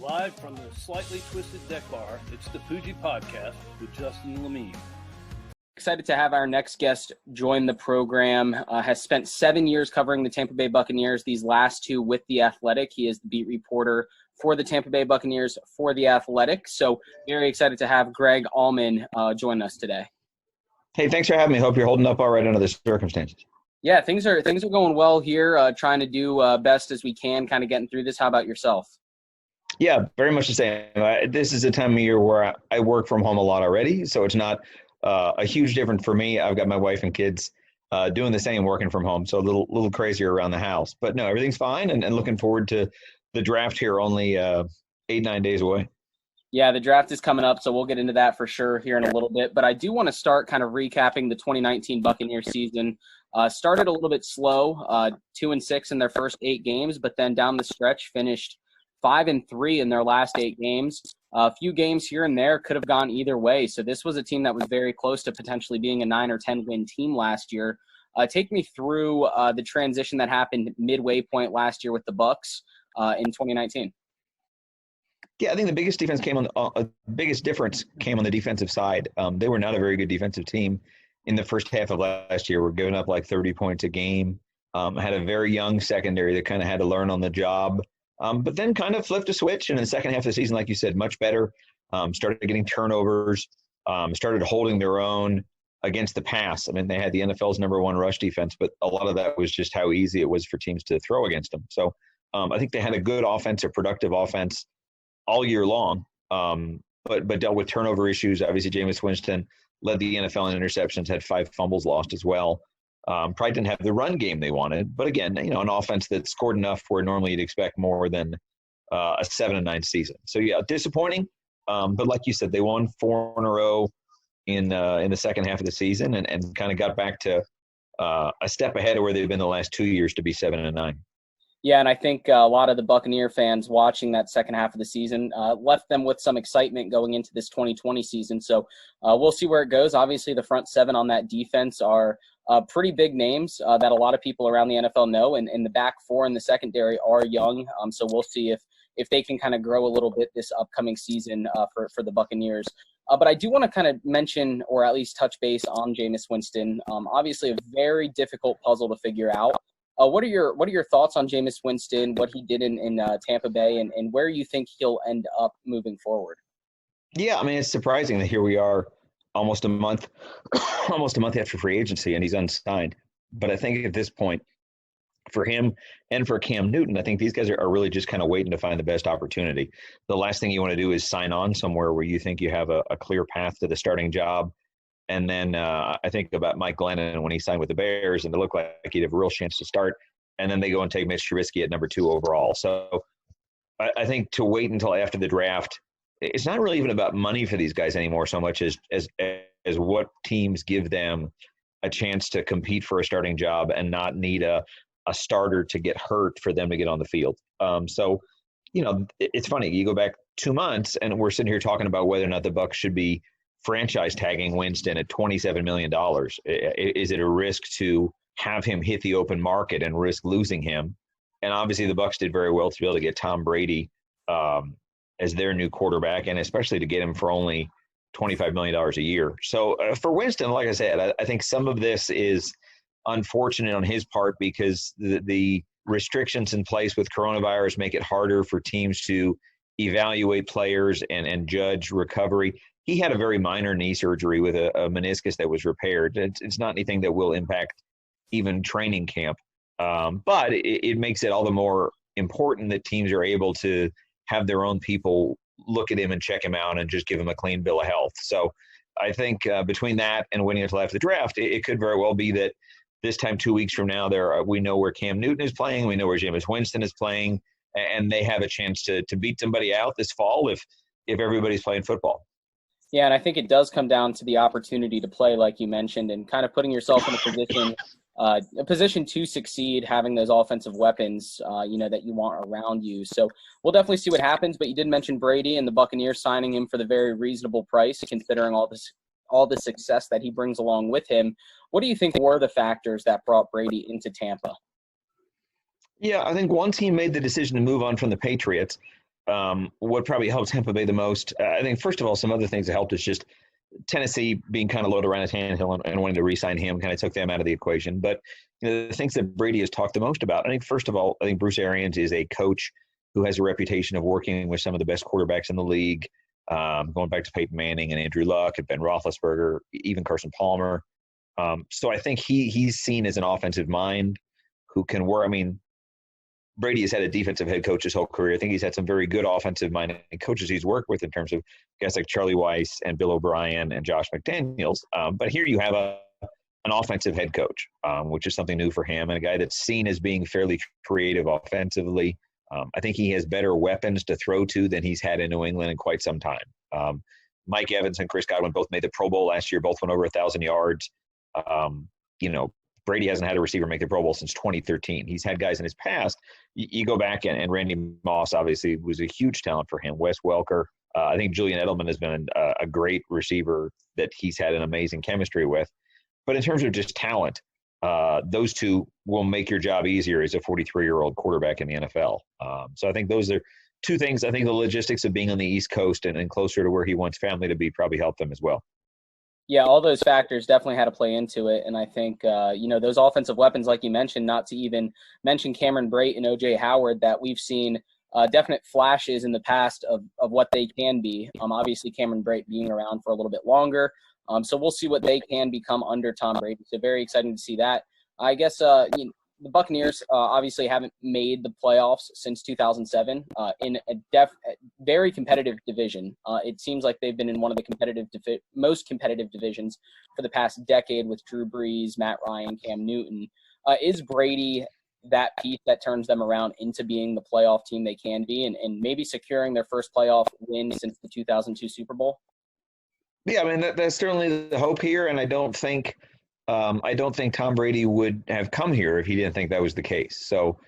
Live from the slightly twisted deck bar, it's the Poojie Podcast with Justin Lemire. Excited to have our next guest join the program. Has spent 7 years covering the Tampa Bay Buccaneers, these last two with The Athletic. He is the beat reporter for the Tampa Bay Buccaneers for The Athletic. So very excited to have Greg Auman join us today. Hey, thanks for having me. Hope you're holding up all right under the circumstances. Yeah, things are going well here, trying to do best as we can, kind of getting through this. How about yourself? Yeah, very much the same. This is a time of year where I work from home a lot already, so it's not a huge difference for me. I've got my wife and kids doing the same, working from home, so a little crazier around the house. But no, everything's fine, and looking forward to the draft here, only 8-9 days away. Yeah, the draft is coming up, so we'll get into that for sure here in a little bit. But I do want to start kind of recapping the 2019 Buccaneers season. Started a little bit slow, 2-6 in their first 8 games, but then down the stretch finished 5-3 in their last 8 games. A few games here and there could have gone either way. So this was a team that was very close to potentially being a 9 or 10 win team last year. Take me through the transition that happened midway point last year with the Bucs in 2019. Yeah, I think the biggest difference came on the defensive side. They were not a very good defensive team in the first half of last year. We're giving up like 30 points a game. Had a very young secondary that kind of had to learn on the job. But then kind of flipped a switch, and in the second half of the season, like you said, much better. Started getting turnovers, started holding their own against the pass. I mean, they had the NFL's #1 rush defense, but a lot of that was just how easy it was for teams to throw against them. So I think they had a good offense, a productive offense all year long, but dealt with turnover issues. Obviously, Jameis Winston led the NFL in interceptions, had 5 fumbles lost as well. Probably didn't have the run game they wanted, but again, an offense that scored enough where normally you'd expect more than a 7-9 season. So yeah, disappointing. But like you said, they won 4 in a row in the second half of the season, and kind of got back to a step ahead of where they've been the last 2 years to be 7-9. Yeah, and I think a lot of the Buccaneer fans watching that second half of the season left them with some excitement going into this 2020 season. So we'll see where it goes. Obviously, the front 7 on that defense are pretty big names that a lot of people around the NFL know, and the back 4 in the secondary are young. So we'll see if they can kind of grow a little bit this upcoming season for the Buccaneers. But I do want to kind of mention, or at least touch base on Jameis Winston. Obviously, a very difficult puzzle to figure out. What are your thoughts on Jameis Winston, what he did in Tampa Bay, and where you think he'll end up moving forward? Yeah, I mean, it's surprising that here we are almost a month after free agency, and he's unsigned. But I think at this point, for him and for Cam Newton, I think these guys are really just kind of waiting to find the best opportunity. The last thing you want to do is sign on somewhere where you think you have a clear path to the starting job. And then I think about Mike Glennon when he signed with the Bears, and it looked like he'd have a real chance to start. And then they go and take Mitch Trubisky at number 2 overall. So I think to wait until after the draft, it's not really even about money for these guys anymore so much as what teams give them a chance to compete for a starting job and not need a starter to get hurt for them to get on the field. So, it's funny. You go back 2 months, and we're sitting here talking about whether or not the Bucs should be franchise tagging Winston at $27 million. Is it a risk to have him hit the open market and risk losing him? And obviously the Bucs did very well to be able to get Tom Brady as their new quarterback, and especially to get him for only $25 million a year. So for Winston, like I said, I think some of this is unfortunate on his part because the restrictions in place with coronavirus make it harder for teams to evaluate players and judge recovery. He had a very minor knee surgery with a meniscus that was repaired. It's not anything that will impact even training camp. But it makes it all the more important that teams are able to have their own people look at him and check him out and just give him a clean bill of health. So I think between that and waiting until after the draft, it could very well be that this time 2 weeks from now, we know where Cam Newton is playing, we know where Jameis Winston is playing, and they have a chance to beat somebody out this fall if everybody's playing football. Yeah, and I think it does come down to the opportunity to play, like you mentioned, and kind of putting yourself in a position to succeed, having those offensive weapons, that you want around you. So we'll definitely see what happens. But you did mention Brady and the Buccaneers signing him for the very reasonable price, considering all the success that he brings along with him. What do you think were the factors that brought Brady into Tampa? Yeah, I think once he made the decision to move on from the Patriots, what probably helped Tampa Bay the most, I think, first of all, some other things that helped is just Tennessee being kind of low to Ryan Tannehill and wanting to re-sign him kind of took them out of the equation. But the things that Brady has talked the most about, I think, first of all, I think Bruce Arians is a coach who has a reputation of working with some of the best quarterbacks in the league, going back to Peyton Manning and Andrew Luck and Ben Roethlisberger, even Carson Palmer. So I think he's seen as an offensive mind who can work. I mean, Brady has had a defensive head coach his whole career. I think he's had some very good offensive minded coaches he's worked with in terms of guys like Charlie Weiss and Bill O'Brien and Josh McDaniels. But here you have an offensive head coach, which is something new for him, and a guy that's seen as being fairly creative offensively. I think he has better weapons to throw to than he's had in New England in quite some time. Mike Evans and Chris Godwin both made the Pro Bowl last year, both went over 1,000 yards. Brady hasn't had a receiver make the Pro Bowl since 2013. He's had guys in his past. You go back and Randy Moss obviously was a huge talent for him. Wes Welker. I think Julian Edelman has been a great receiver that he's had an amazing chemistry with. But in terms of just talent, those two will make your job easier as a 43-year-old quarterback in the NFL. So I think those are two things. I think the logistics of being on the East Coast and closer to where he wants family to be probably helped them as well. Yeah, all those factors definitely had to play into it. And I think, those offensive weapons, like you mentioned, not to even mention Cameron Brate and O.J. Howard, that we've seen definite flashes in the past of what they can be. Obviously, Cameron Brate being around for a little bit longer. So we'll see what they can become under Tom Brady. So very exciting to see that. I guess the Buccaneers obviously haven't made the playoffs since 2007 in a very competitive division. It seems like they've been in one of the most competitive divisions for the past decade with Drew Brees, Matt Ryan, Cam Newton. Is Brady that piece that turns them around into being the playoff team they can be and maybe securing their first playoff win since the 2002 Super Bowl? Yeah, I mean, that's certainly the hope here, and I don't think Tom Brady would have come here if he didn't think that was the case. So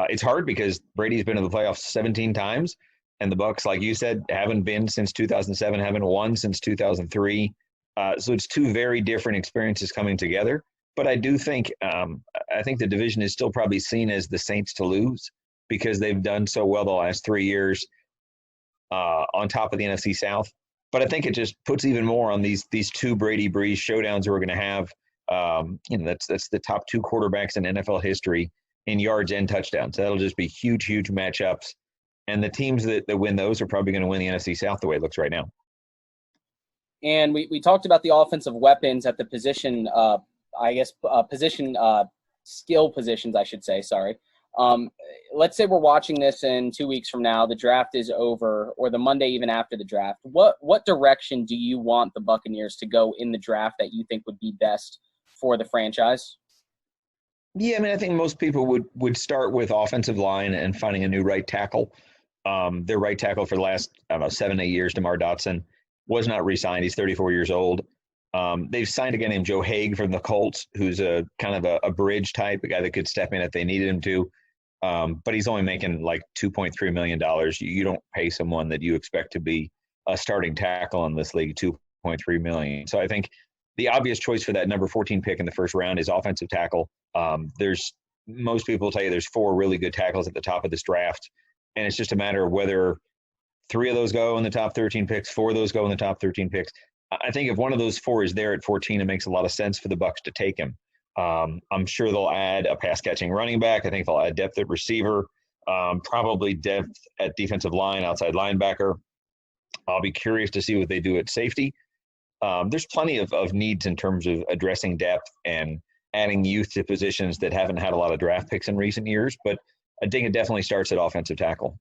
it's hard because Brady's been in the playoffs 17 times, and the Bucs, like you said, haven't been since 2007, haven't won since 2003. So it's two very different experiences coming together. But I do think I think the division is still probably seen as the Saints to lose because they've done so well the last 3 years on top of the NFC South. But I think it just puts even more on these two Brady Brees showdowns we're going to have. That's the top two quarterbacks in NFL history in yards and touchdowns. So that'll just be huge matchups. And the teams that win those are probably going to win the NFC South the way it looks right now. And we talked about the offensive weapons at the position, skill positions, I should say, sorry. Let's say we're watching this in 2 weeks from now, the draft is over, or the Monday even after the draft. What direction do you want the Buccaneers to go in the draft that you think would be best for the franchise? Yeah, I mean, I think most people would start with offensive line and finding a new right tackle. Their right tackle for the last, 7, 8 years, DeMar Dotson, was not re-signed. He's 34 years old. They've signed a guy named Joe Haig from the Colts, who's a kind of a bridge type, a guy that could step in if they needed him to. But he's only making like $2.3 million. You don't pay someone that you expect to be a starting tackle in this league $2.3 million. So I think the obvious choice for that number 14 pick in the first round is offensive tackle. Most people will tell you there's 4 really good tackles at the top of this draft, and it's just a matter of whether 3 of those go in the top 13 picks, 4 of those go in the top 13 picks. I think if one of those 4 is there at 14, it makes a lot of sense for the Bucs to take him. I'm sure they'll add a pass-catching running back. I think they'll add depth at receiver, probably depth at defensive line, outside linebacker. I'll be curious to see what they do at safety. There's plenty of needs in terms of addressing depth and adding youth to positions that haven't had a lot of draft picks in recent years, but I think it definitely starts at offensive tackle.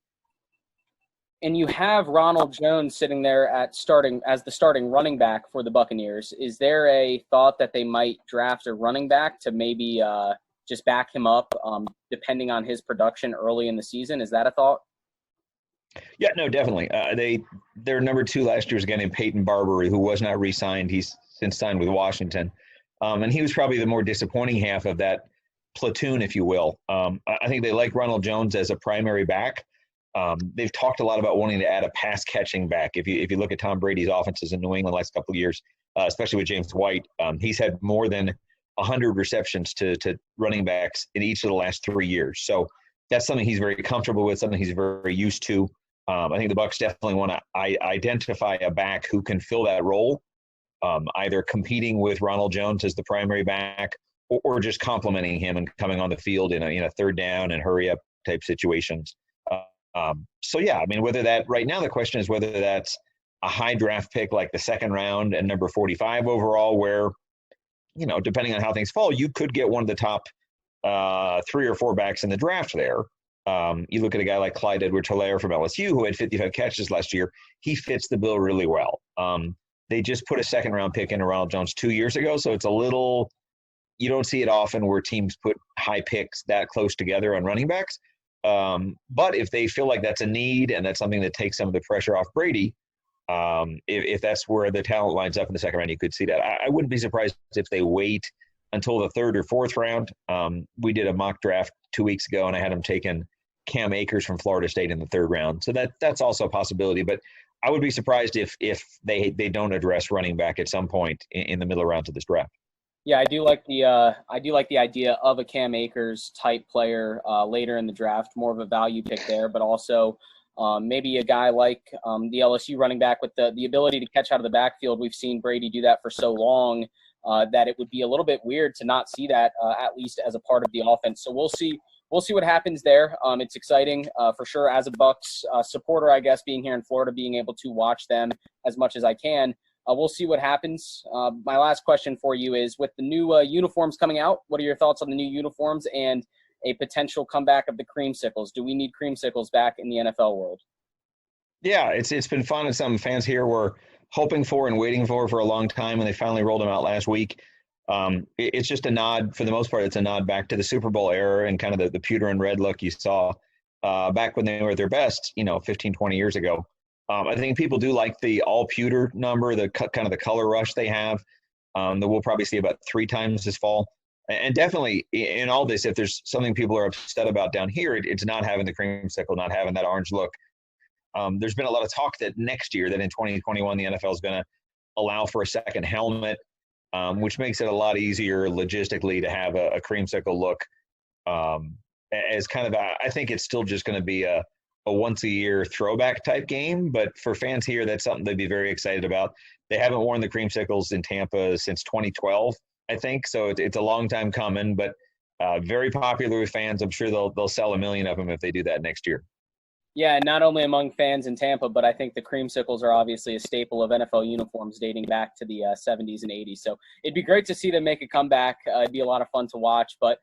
And you have Ronald Jones sitting there as the starting running back for the Buccaneers. Is there a thought that they might draft a running back to maybe just back him up, depending on his production early in the season? Is that a thought? Yeah, no, definitely. Their number 2 last year was a guy named Peyton Barber, who was not re-signed. He's since signed with Washington. And he was probably the more disappointing half of that platoon, if you will. I think they like Ronald Jones as a primary back. They've talked a lot about wanting to add a pass-catching back. If you look at Tom Brady's offenses in New England the last couple of years, especially with James White, he's had more than 100 receptions to running backs in each of the last 3 years. So that's something he's very comfortable with, something he's very used to. I think the Bucs definitely want to identify a back who can fill that role, either competing with Ronald Jones as the primary back or just complementing him and coming on the field in a third down and hurry up type situations. So yeah, I mean, whether that right now the question is whether that's a high draft pick like the second round and number 45 overall, where depending on how things fall, you could get one of the top 3 or 4 backs in the draft there. You look at a guy like Clyde Edwards-Helaire from LSU who had 55 catches last year. He fits the bill really well. They just put a second-round pick into Ronald Jones 2 years ago, so it's a little – you don't see it often where teams put high picks that close together on running backs. But if they feel like that's a need and that's something that takes some of the pressure off Brady, if that's where the talent lines up in the second round, you could see that. I wouldn't be surprised if they wait until the third or fourth round. We did a mock draft 2 weeks ago, and I had them taking Cam Akers from Florida State in the third round. So that's also a possibility. But I would be surprised if they don't address running back at some point in the middle rounds of this draft. Yeah, I do like the idea of a Cam Akers type player later in the draft, more of a value pick there, but also maybe a guy like the LSU running back with the ability to catch out of the backfield. We've seen Brady do that for so long that it would be a little bit weird to not see that at least as a part of the offense. So we'll see what happens there. It's exciting for sure as a Bucs supporter, I guess, being here in Florida, being able to watch them as much as I can. We'll see what happens. My last question for you is, with the new uniforms coming out, what are your thoughts on the new uniforms and a potential comeback of the creamsicles? Do we need creamsicles back in the NFL world? Yeah, it's been fun. It's something fans here were hoping for and waiting for a long time, and they finally rolled them out last week. It's just a nod, for the most part, it's a nod back to the Super Bowl era and kind of the pewter and red look you saw back when they were at their best, 15, 20 years ago. I think people do like the all pewter number, the kind of the color rush they have that we'll probably see about 3 times this fall. And definitely in all this, if there's something people are upset about down here, it's not having the creamsicle, not having that orange look. There's been a lot of talk that next year, that in 2021, the NFL is going to allow for a second helmet, which makes it a lot easier logistically to have a creamsicle look. As kind of I think it's still just going to be a once-a-year throwback type game, but for fans here, that's something they'd be very excited about. They haven't worn the creamsicles in Tampa since 2012, I think, so it's a long time coming, but very popular with fans. I'm sure they'll sell 1 million of them if they do that next year. Yeah, not only among fans in Tampa, but I think the creamsicles are obviously a staple of NFL uniforms dating back to the 70s and 80s. So it'd be great to see them make a comeback. It'd be a lot of fun to watch. But,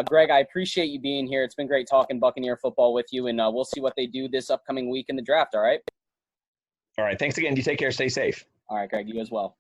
Greg, I appreciate you being here. It's been great talking Buccaneer football with you, and we'll see what they do this upcoming week in the draft, all right? All right, thanks again. You take care. Stay safe. All right, Greg, you as well.